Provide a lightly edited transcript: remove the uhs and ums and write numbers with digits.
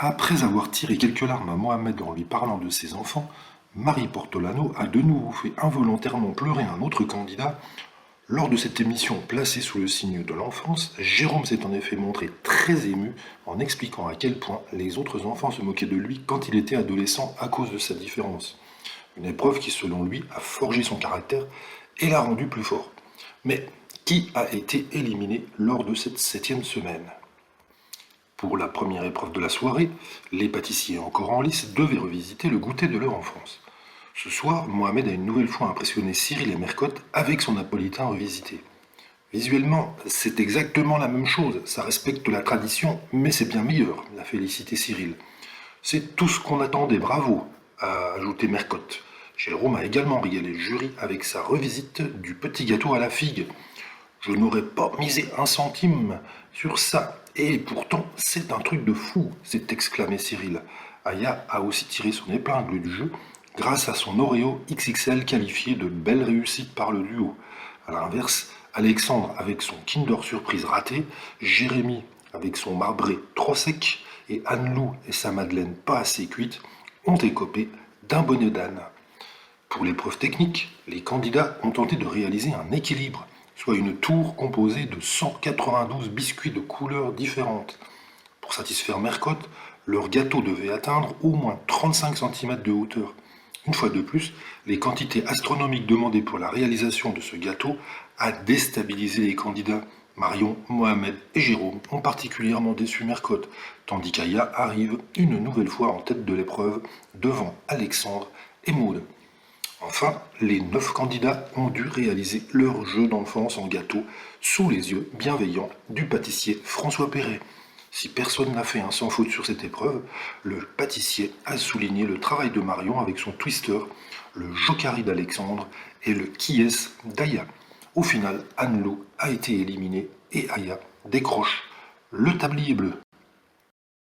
Après avoir tiré quelques larmes à Mohamed en lui parlant de ses enfants, Marie Portolano a de nouveau fait involontairement pleurer un autre candidat. Lors de cette émission placée sous le signe de l'enfance, Jérôme s'est en effet montré très ému en expliquant à quel point les autres enfants se moquaient de lui quand il était adolescent à cause de sa différence. Une épreuve qui, selon lui, a forgé son caractère et l'a rendu plus fort. Mais qui a été éliminé lors de cette 7e semaine? Pour la première épreuve de la soirée, les pâtissiers encore en lice devaient revisiter le goûter de leur enfance. Ce soir, Mohamed a une nouvelle fois impressionné Cyril et Mercotte avec son napolitain revisité. Visuellement, c'est exactement la même chose, ça respecte la tradition, mais c'est bien meilleur, l'a félicité Cyril. C'est tout ce qu'on attendait, bravo, a ajouté Mercotte. Jérôme a également régalé le jury avec sa revisite du petit gâteau à la figue. Je n'aurais pas misé un centime sur ça. Et pourtant, c'est un truc de fou, s'est exclamé Cyril. Aya a aussi tiré son épingle du jeu grâce à son Oreo XXL qualifié de belle réussite par le duo. A l'inverse, Alexandre avec son Kinder Surprise raté, Jérémy avec son marbré trop sec et Anne-Lou et sa madeleine pas assez cuite ont écopé d'un bonnet d'âne. Pour l'épreuve technique, les candidats ont tenté de réaliser un équilibre, soit une tour composée de 192 biscuits de couleurs différentes. Pour satisfaire Mercotte, leur gâteau devait atteindre au moins 35 cm de hauteur. Une fois de plus, les quantités astronomiques demandées pour la réalisation de ce gâteau a déstabilisé les candidats. Marion, Mohamed et Jérôme ont particulièrement déçu Mercotte, tandis qu'Aya arrive une nouvelle fois en tête de l'épreuve devant Alexandre et Maud. Enfin, les 9 candidats ont dû réaliser leur jeu d'enfance en gâteau sous les yeux bienveillants du pâtissier François Perret. Si personne n'a fait un sans faute sur cette épreuve, le pâtissier a souligné le travail de Marion avec son twister, le jokari d'Alexandre et le qui-est d'Aya. Au final, Anne-Lou a été éliminée et Aya décroche le tablier bleu.